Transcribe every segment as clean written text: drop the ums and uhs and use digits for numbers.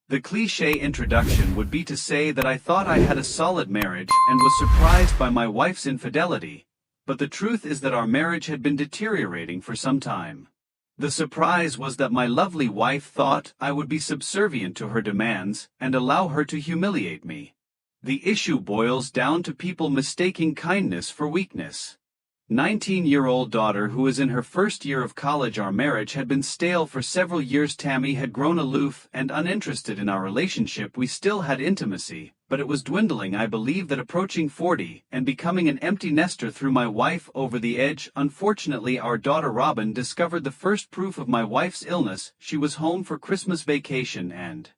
The cliché introduction would be to say that I thought I had a solid marriage and was surprised by my wife's infidelity, but the truth is that our marriage had been deteriorating for some time. The surprise was that my lovely wife thought I would be subservient to her demands and allow her to humiliate me. The issue boils down to people mistaking kindness for weakness. 19-year-old daughter who is in her first year of college. Our marriage had been stale for several years. Tammy had grown aloof and uninterested in our relationship. We still had intimacy, but it was dwindling. I believe that approaching 40 and becoming an empty nester threw my wife over the edge. Unfortunately, our daughter Robin discovered the first proof of my wife's illness. She was home for Christmas vacation and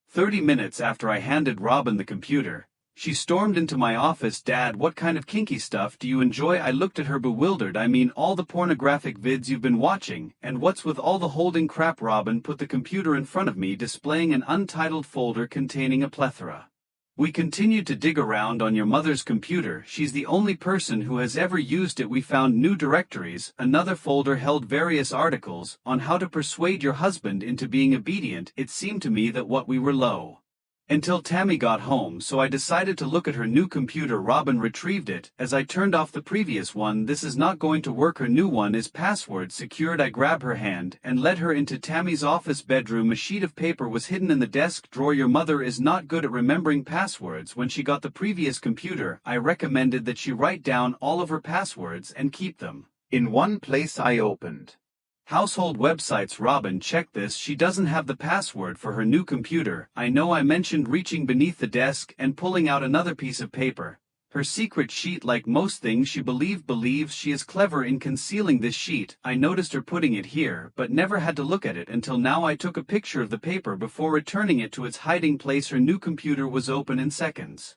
30 minutes after I handed Robin the computer, she stormed into my office. "Dad, what kind of kinky stuff do you enjoy?" I looked at her bewildered. "I mean all the pornographic vids you've been watching, and what's with all the holding crap?" Robin put the computer in front of me, displaying an untitled folder containing a plethora. "We continued to dig around on your mother's computer. She's the only person who has ever used it. We found new directories." Another folder held various articles on how to persuade your husband into being obedient. It seemed to me that what we were low until Tammy got home, so I decided to look at her new computer. Robin retrieved it as I turned off the previous one. "This is not going to work. Her new one is password secured." I grabbed her hand and led her into Tammy's office bedroom. A sheet of paper was hidden in the desk drawer. "Your mother is not good at remembering passwords. When she got the previous computer, I recommended that she write down all of her passwords and keep them in one place." I opened household websites. "Robin, check this. She doesn't have the password for her new computer." I know I mentioned reaching beneath the desk and pulling out another piece of paper. Her secret sheet. Like most things she believes she is clever in concealing this sheet. I noticed her putting it here, but never had to look at it until now. I took a picture of the paper before returning it to its hiding place. Her new computer was open in seconds.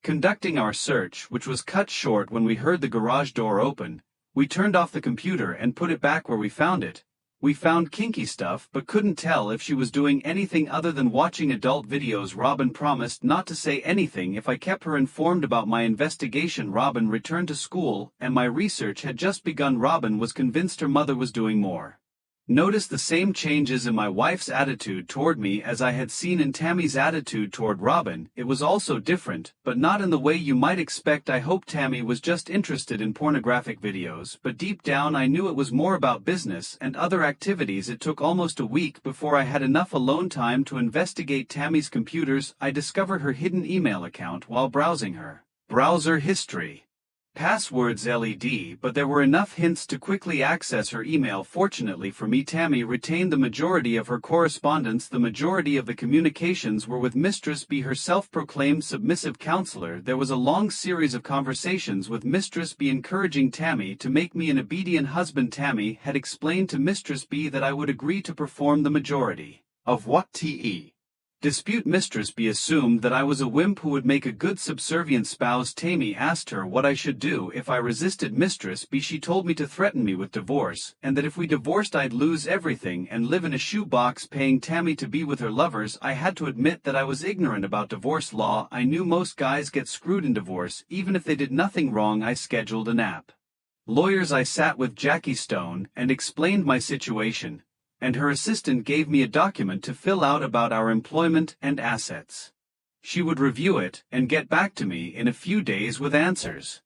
Conducting our search, which was cut short when we heard the garage door open, we turned off the computer and put it back where we found it. We found kinky stuff but couldn't tell if she was doing anything other than watching adult videos. Robin promised not to say anything if I kept her informed about my investigation. Robin returned to school and my research had just begun. Robin was convinced her mother was doing more. Noticed the same changes in my wife's attitude toward me as I had seen in Tammy's attitude toward Robin. It was also different, but not in the way you might expect. I hoped Tammy was just interested in pornographic videos, but deep down I knew it was more about business and other activities. It took almost a week before I had enough alone time to investigate Tammy's computers. I discovered her hidden email account while browsing her browser history. Passwords LED, but there were enough hints to quickly access her email. Fortunately for me, Tammy retained the majority of her correspondence. The majority of the communications were with Mistress B, her self-proclaimed submissive counselor. There was a long series of conversations with Mistress B encouraging Tammy to make me an obedient husband. Tammy had explained to Mistress B that I would agree to perform the majority of what T.E. dispute. Mistress B assumed that I was a wimp who would make a good subservient spouse. Tammy asked her what I should do if I resisted Mistress B. She told me to threaten me with divorce, and that if we divorced I'd lose everything and live in a shoebox. Paying Tammy to be with her lovers. I had to admit that I was ignorant about divorce law. I knew most guys get screwed in divorce, even if they did nothing wrong. I scheduled a nap. Lawyers. I sat with Jackie Stone and explained my situation, and her assistant gave me a document to fill out about our employment and assets. She would review it and get back to me in a few days with answers.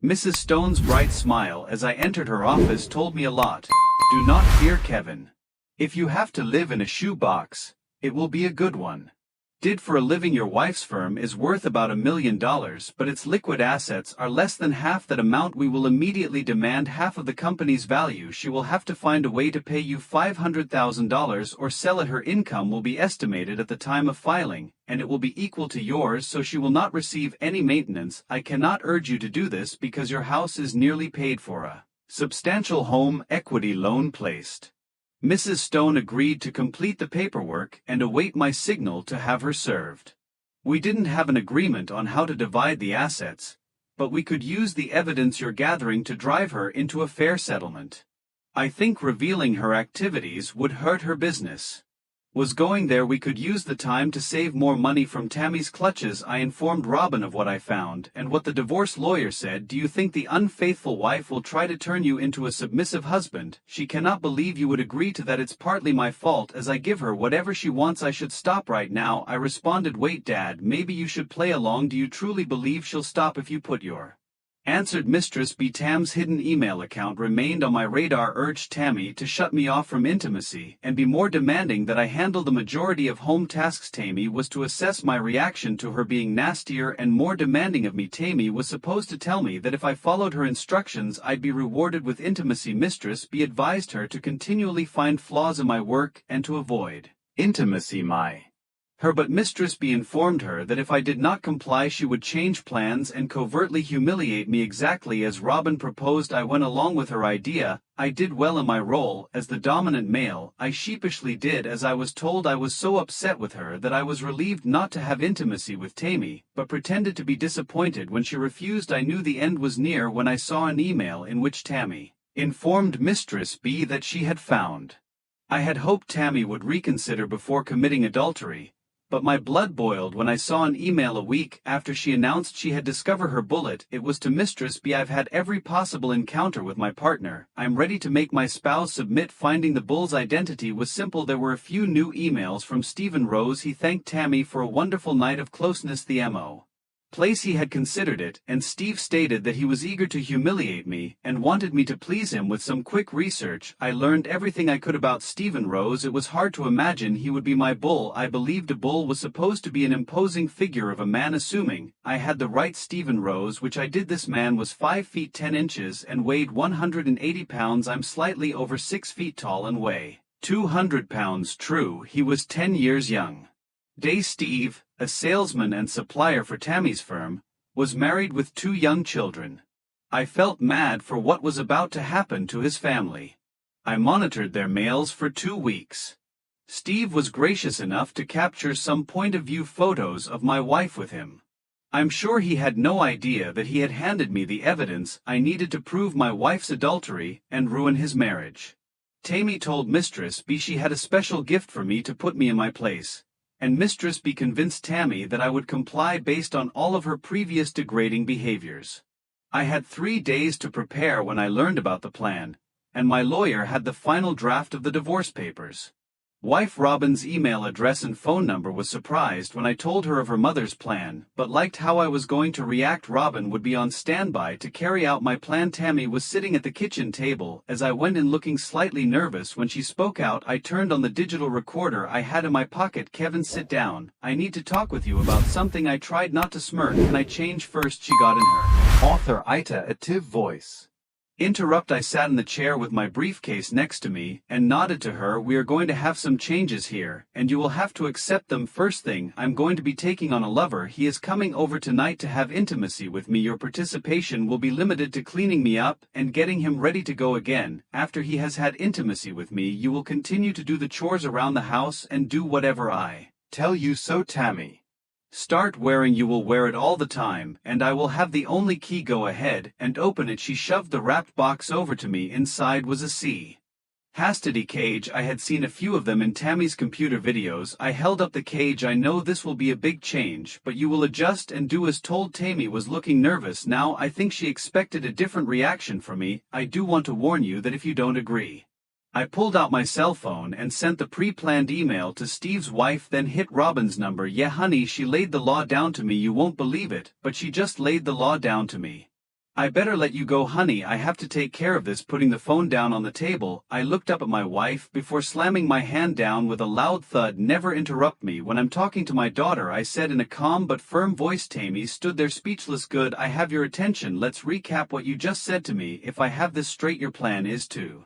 Mrs. Stone's bright smile as I entered her office told me a lot. "Do not fear, Kevin. If you have to live in a shoebox, it will be a good one. Did for a living. Your wife's firm is worth about $1 million, but its liquid assets are less than half that amount. We will immediately demand half of the company's value. She will have to find a way to pay you $500,000 or sell it. Her income will be estimated at the time of filing, and it will be equal to yours, so she will not receive any maintenance. I cannot urge you to do this because your house is nearly paid for. A substantial home equity loan placed." Mrs. Stone agreed to complete the paperwork and await my signal to have her served. We didn't have an agreement on how to divide the assets, but we could use the evidence you're gathering to drive her into a fair settlement. I think revealing her activities would hurt her business. Was going there we could use the time to save more money from Tammy's clutches. I informed Robin of what I found and what the divorce lawyer said. Do you think the unfaithful wife will try to turn you into a submissive husband? She cannot believe you would agree to that. It's partly my fault as I give her whatever she wants. I should stop right now. I responded, wait Dad, maybe you should play along. Do you truly believe she'll stop if you put your answered Mistress B. Tam's hidden email account remained on my radar, urged Tammy to shut me off from intimacy and be more demanding that I handle the majority of home tasks. Tammy was to assess my reaction to her being nastier and more demanding of me. Tammy was supposed to tell me that if I followed her instructions I'd be rewarded with intimacy. Mistress B advised her to continually find flaws in my work and to avoid intimacy but Mistress B informed her that if I did not comply she would change plans and covertly humiliate me exactly as Robin proposed. I went along with her idea. I did well in my role as the dominant male. I sheepishly did as I was told. I was so upset with her that I was relieved not to have intimacy with Tammy, but pretended to be disappointed when she refused. I knew the end was near when I saw an email in which Tammy informed Mistress B that she had found. I had hoped Tammy would reconsider before committing adultery, but my blood boiled when I saw an email a week after she announced she had discovered her bullet. It was to Mistress B. I've had every possible encounter with my partner. I'm ready to make my spouse submit. Finding the bull's identity was simple. There were a few new emails from Stephen Rose. He thanked Tammy for a wonderful night of closeness. The M.O. place he had considered it, and Steve stated that he was eager to humiliate me and wanted me to please him. With some quick research, I learned everything I could about Stephen Rose. It was hard to imagine he would be my bull. I believed a bull was supposed to be an imposing figure of a man, assuming I had the right Stephen Rose, which I did. This man was 5 feet 10 inches and weighed 180 pounds. I'm slightly over 6 feet tall and weigh 200 pounds. True, he was 10 years young. Steve, a salesman and supplier for Tammy's firm, was married with 2 young children. I felt mad for what was about to happen to his family. I monitored their mails for 2 weeks. Steve was gracious enough to capture some point-of-view photos of my wife with him. I'm sure he had no idea that he had handed me the evidence I needed to prove my wife's adultery and ruin his marriage. Tammy told Mistress B she had a special gift for me to put me in my place, and Mistress B convinced Tammy that I would comply based on all of her previous degrading behaviors. I had 3 days to prepare when I learned about the plan, and my lawyer had the final draft of the divorce papers. Wife Robin's email address and phone number was surprised when I told her of her mother's plan, but liked how I was going to react. Robin would be on standby to carry out my plan. Tammy was sitting at the kitchen table as I went in, looking slightly nervous. When she spoke out, I turned on the digital recorder I had in my pocket. Kevin, sit down. I need to talk with you about something. I tried not to smirk. Can I change first? She got in her authoritative voice. Interrupt. I sat in the chair with my briefcase next to me and nodded to her. We are going to have some changes here, and you will have to accept them. First thing, I'm going to be taking on a lover. He is coming over tonight to have intimacy with me. Your participation will be limited to cleaning me up and getting him ready to go again. After he has had intimacy with me, you will continue to do the chores around the house and do whatever I tell you. So Tammy, start wearing. You will wear it all the time, and I will have the only key. Go ahead and open it. She shoved the wrapped box over to me. Inside was a custody cage. I had seen a few of them in Tammy's computer videos. I held up the cage. I know this will be a big change, but you will adjust and do as told. Tammy was looking nervous now. I think she expected a different reaction from me. I do want to warn you that if you don't agree. I pulled out my cell phone and sent the pre-planned email to Steve's wife, then hit Robin's number. Yeah honey, she laid the law down to me. You won't believe it, but she just laid the law down to me. I better let you go honey, I have to take care of this. Putting the phone down on the table, I looked up at my wife before slamming my hand down with a loud thud. Never interrupt me when I'm talking to my daughter, I said in a calm but firm voice. Tammy stood there speechless. Good, I have your attention. Let's recap what you just said to me. If I have this straight, your plan is to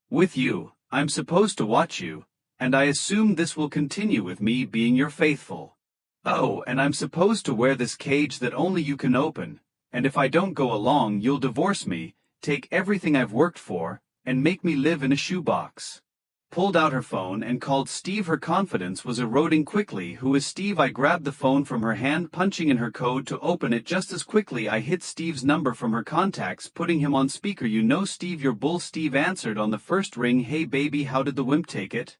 with you. I'm supposed to watch you, and I assume this will continue with me being your faithful. Oh, and I'm supposed to wear this cage that only you can open, and if I don't go along you'll divorce me, take everything I've worked for, and make me live in a shoebox. Pulled out her phone and called Steve. Her confidence was eroding quickly. Who is Steve? I grabbed the phone from her hand, punching in her code to open it. Just as quickly I hit Steve's number from her contacts, putting him on speaker. You know Steve, your bull. Steve answered on the first ring. Hey baby, how did the wimp take it?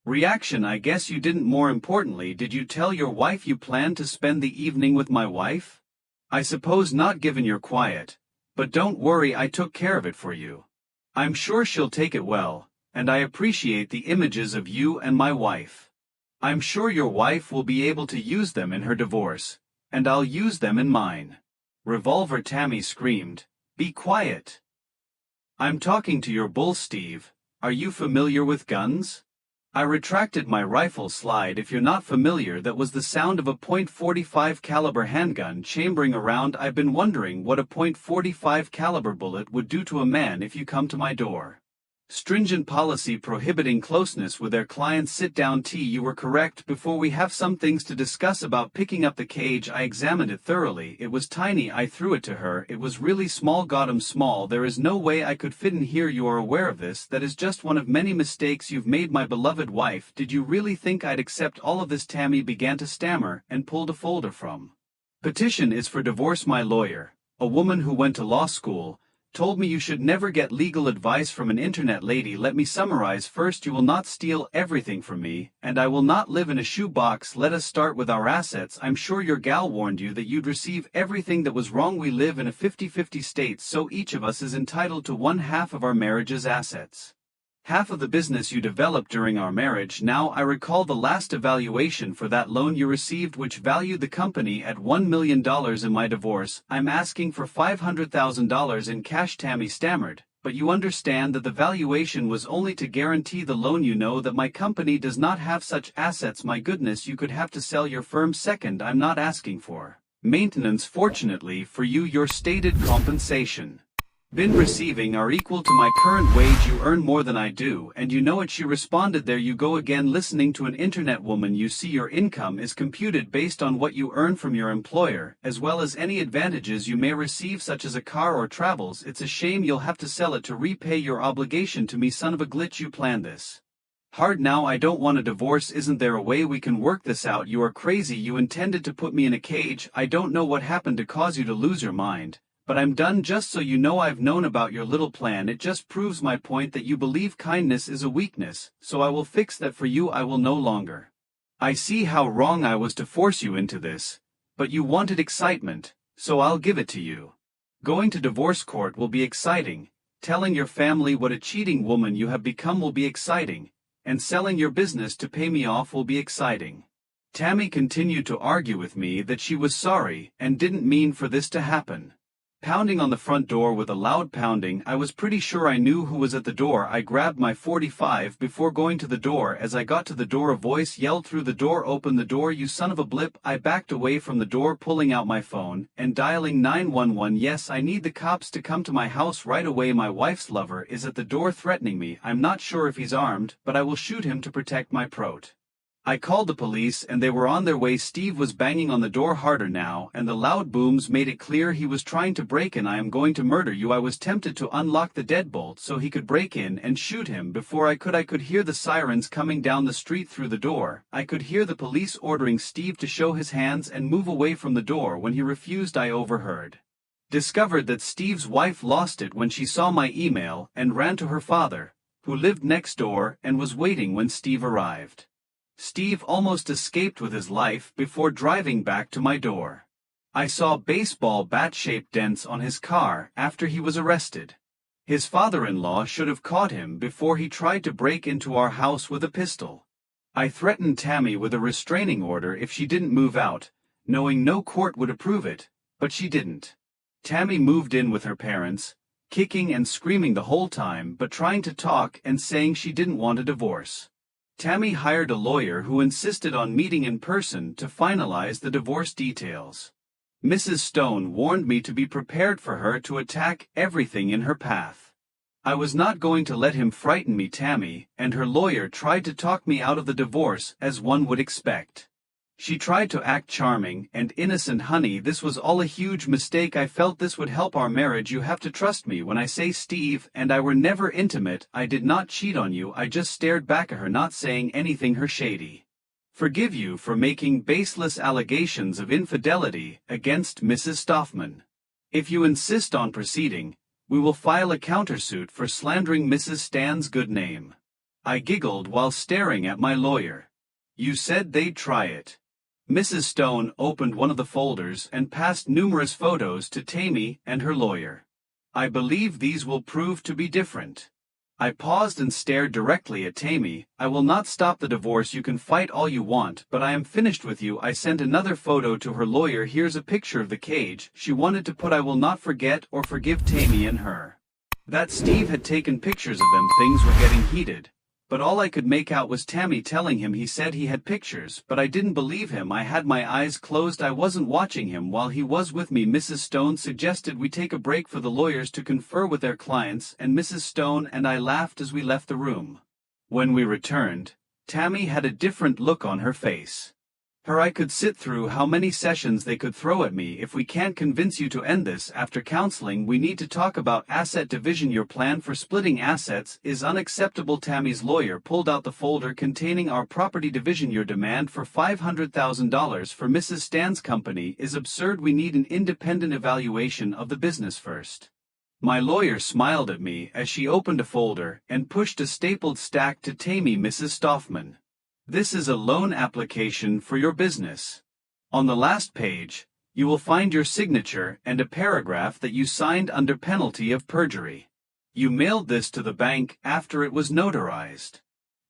Reaction: I guess you didn't. More importantly, did you tell your wife you planned to spend the evening with my wife? I suppose not, given you're quiet. But don't worry, I took care of it for you. I'm sure she'll take it well, and I appreciate the images of you and my wife. I'm sure your wife will be able to use them in her divorce, and I'll use them in mine. Revolver. Tammy screamed, "Be quiet. I'm talking to your bull, Steve. Are you familiar with guns?" I retracted my rifle slide. If you're not familiar, that was the sound of a .45 caliber handgun chambering around. I've been wondering what a .45 caliber bullet would do to a man. If you come to my door. Stringent policy prohibiting closeness with their clients. Sit down. You were correct. Before we have some things to discuss about picking up the cage. I examined it thoroughly. It was tiny. I threw it to her. It was really small. Got him small. There is no way I could fit in here. You are aware of this. That is just one of many mistakes you've made, my beloved wife. Did you really think I'd accept all of this? Tammy began to stammer and pulled a folder from. Petition is for divorce. My lawyer, a woman who went to law school, told me you should never get legal advice from an internet lady. Let me summarize. First, you will not steal everything from me, and I will not live in a shoebox. Let us start with our assets. I'm sure your gal warned you that you'd receive everything that was wrong. We live in a 50-50 state, so each of us is entitled to one half of our marriage's assets. Half of the business you developed during our marriage. Now I recall the last evaluation for that loan you received, which valued the company at $1 million. In my divorce, I'm asking for $500,000 in cash. Tammy stammered, but you understand that the valuation was only to guarantee the loan. You know that my company does not have such assets. My goodness, you could have to sell your firm. Second, I'm not asking for maintenance. Fortunately for you, your stated compensation been receiving are equal to my current wage. You earn more than I do, and you know it. She responded, there you go again, listening to an internet woman. You see, your income is computed based on what you earn from your employer, as well as any advantages you may receive, such as a car or travels. It's a shame you'll have to sell it to repay your obligation to me. Son of a glitch, you planned this hard. Now I don't want a divorce. Isn't there a way we can work this out? You are crazy. You intended to put me in a cage. I don't know what happened to cause you to lose your mind, but I'm done. Just so you know, I've known about your little plan. It just proves my point that you believe kindness is a weakness, so I will fix that for you. I will no longer. I see how wrong I was to force you into this, but you wanted excitement, so I'll give it to you. Going to divorce court will be exciting, telling your family what a cheating woman you have become will be exciting, and selling your business to pay me off will be exciting. Tammy continued to argue with me that she was sorry and didn't mean for this to happen. Pounding on the front door with a loud pounding. I was pretty sure I knew who was at the door. I grabbed my .45 before going to the door. As I got to the door, a voice yelled through the door, "Open the door, you son of a blip." I backed away from the door, pulling out my phone and dialing 911. Yes, I need the cops to come to my house right away. My wife's lover is at the door threatening me. I'm not sure if he's armed, but I will shoot him to protect my prot. I called the police and they were on their way. Steve was banging on the door harder now, and the loud booms made it clear he was trying to break in. "I am going to murder you." I was tempted to unlock the deadbolt so he could break in and shoot him before I could hear the sirens coming down the street through the door. I could hear the police ordering Steve to show his hands and move away from the door. When he refused, I overheard. Discovered that Steve's wife lost it when she saw my email and ran to her father, who lived next door and was waiting when Steve arrived. Steve almost escaped with his life before driving back to my door. I saw baseball bat-shaped dents on his car after he was arrested. His father-in-law should have caught him before he tried to break into our house with a pistol. I threatened Tammy with a restraining order if she didn't move out, knowing no court would approve it, but she didn't. Tammy moved in with her parents, kicking and screaming the whole time but trying to talk and saying she didn't want a divorce. Tammy hired a lawyer who insisted on meeting in person to finalize the divorce details. Mrs. Stone warned me to be prepared for her to attack everything in her path. I was not going to let him frighten me. Tammy and her lawyer tried to talk me out of the divorce, as one would expect. She tried to act charming and innocent. Honey, this was all a huge mistake. I felt this would help our marriage. You have to trust me when I say Steve and I were never intimate. I did not cheat on you. I just stared back at her, not saying anything. Her shady. Forgive you for making baseless allegations of infidelity against Mrs. Stoffman. If you insist on proceeding, we will file a countersuit for slandering Mrs. Stan's good name. I giggled while staring at my lawyer. You said they'd try it. Mrs. Stone opened one of the folders and passed numerous photos to Tammy and her lawyer. I believe these will prove to be different. I paused and stared directly at Tammy. I will not stop the divorce. You can fight all you want, but I am finished with you. I sent another photo to her lawyer. Here's a picture of the cage. She wanted to put I will not forget or forgive Tammy and her. That Steve had taken pictures of them. Things were getting heated. But all I could make out was Tammy telling him he said he had pictures, but I didn't believe him. I had my eyes closed. I wasn't watching him while he was with me. Mrs. Stone suggested we take a break for the lawyers to confer with their clients, and Mrs. Stone and I laughed as we left the room. When we returned, Tammy had a different look on her face. I could sit through how many sessions they could throw at me. If we can't convince you to end this after counseling, we need to talk about asset division. Your plan for splitting assets is unacceptable. Tammy's lawyer pulled out the folder containing our property division. Your demand for $500,000 for Mrs. Stan's company is absurd. We need an independent evaluation of the business first. My lawyer smiled at me as she opened a folder and pushed a stapled stack to Tammy. Mrs. Stoffman, this is a loan application for your business. On the last page, you will find your signature and a paragraph that you signed under penalty of perjury. You mailed this to the bank after it was notarized.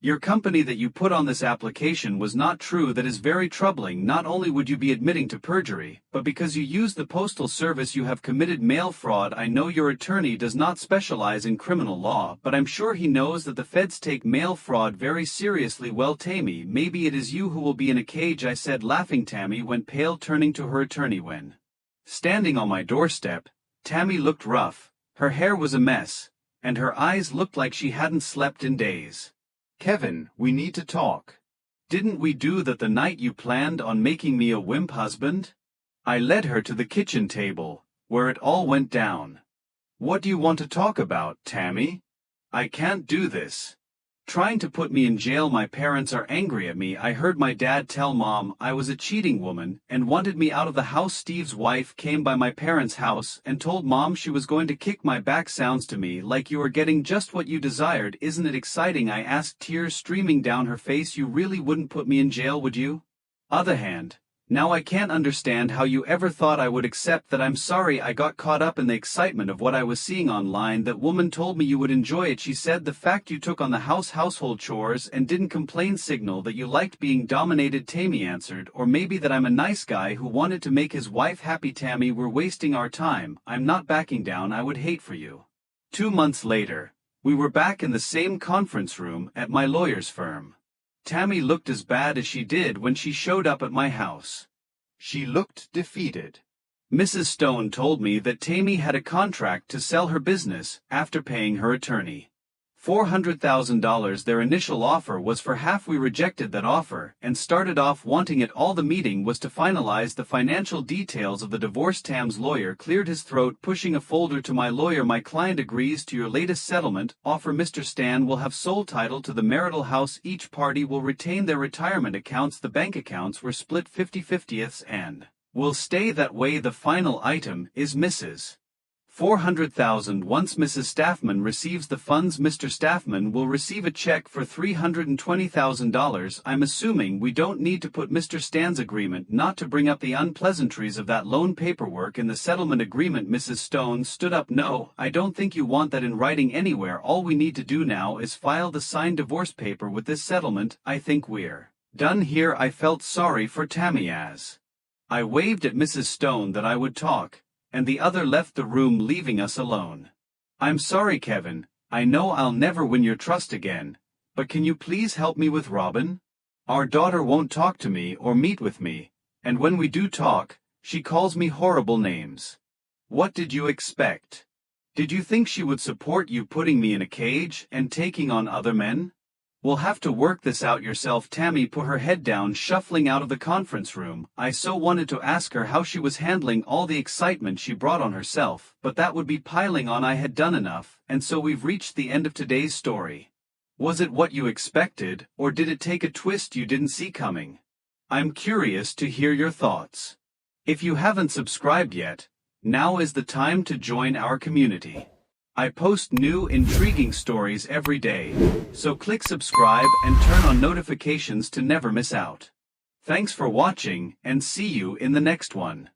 Your company that you put on this application was not true. That is very troubling. Not only would you be admitting to perjury, but because you used the postal service you have committed mail fraud. I know your attorney does not specialize in criminal law, but I'm sure he knows that the feds take mail fraud very seriously. Well, Tammy, maybe it is you who will be in a cage, I said, laughing. Tammy went pale, turning to her attorney. When standing on my doorstep, Tammy looked rough. Her hair was a mess, and her eyes looked like she hadn't slept in days. Kevin, we need to talk. Didn't we do that the night you planned on making me a wimp husband? I led her to the kitchen table, where it all went down. What do you want to talk about, Tammy? I can't do this. Trying to put me in jail. My parents are angry at me. I heard my dad tell Mom I was a cheating woman and wanted me out of the house. Steve's wife came by my parents' house and told Mom she was going to kick my back. Sounds to me like you are getting just what you desired. Isn't it exciting? I asked, tears streaming down her face. You really wouldn't put me in jail, would you? Other hand, now I can't understand how you ever thought I would accept that. I'm sorry I got caught up in the excitement of what I was seeing online. That woman told me you would enjoy it. She said the fact you took on the household chores and didn't complain signal that you liked being dominated. Tammy answered, or maybe that I'm a nice guy who wanted to make his wife happy. Tammy, we're wasting our time. I'm not backing down. I would hate for you. 2 months later, we were back in the same conference room at my lawyer's firm. Tammy looked as bad as she did when she showed up at my house. She looked defeated. Mrs. Stone told me that Tammy had a contract to sell her business after paying her attorney $400,000. Their initial offer was for half. We rejected that offer and started off wanting it all. The meeting was to finalize the financial details of the divorce. Tam's lawyer cleared his throat, pushing a folder to my lawyer. My client agrees to your latest settlement offer. Mr. Stan will have sole title to the marital house. Each party will retain their retirement accounts. The bank accounts were split 50/50 and will stay that way. The final item is Mrs. $400,000. Once Mrs. Staffman receives the funds, Mr. Staffman will receive a check for $320,000. I'm assuming we don't need to put Mr. Stan's agreement not to bring up the unpleasantries of that loan paperwork in the settlement agreement. Mrs. Stone stood up. No, I don't think you want that in writing anywhere. All we need to do now is file the signed divorce paper with this settlement. I think we're done here. I felt sorry for Tammy as I waved at Mrs. Stone that I would talk, and the other left the room, leaving us alone. I'm sorry, Kevin. I know I'll never win your trust again, but can you please help me with Robin? Our daughter won't talk to me or meet with me, and when we do talk, she calls me horrible names. What did you expect? Did you think she would support you putting me in a cage and taking on other men? We'll have to work this out yourself. Tammy put her head down, shuffling out of the conference room. I so wanted to ask her how she was handling all the excitement she brought on herself, but that would be piling on. I had done enough, and so we've reached the end of today's story. Was it what you expected, or did it take a twist you didn't see coming? I'm curious to hear your thoughts. If you haven't subscribed yet, now is the time to join our community. I post new, intriguing stories every day, so click subscribe and turn on notifications to never miss out. Thanks for watching, and see you in the next one.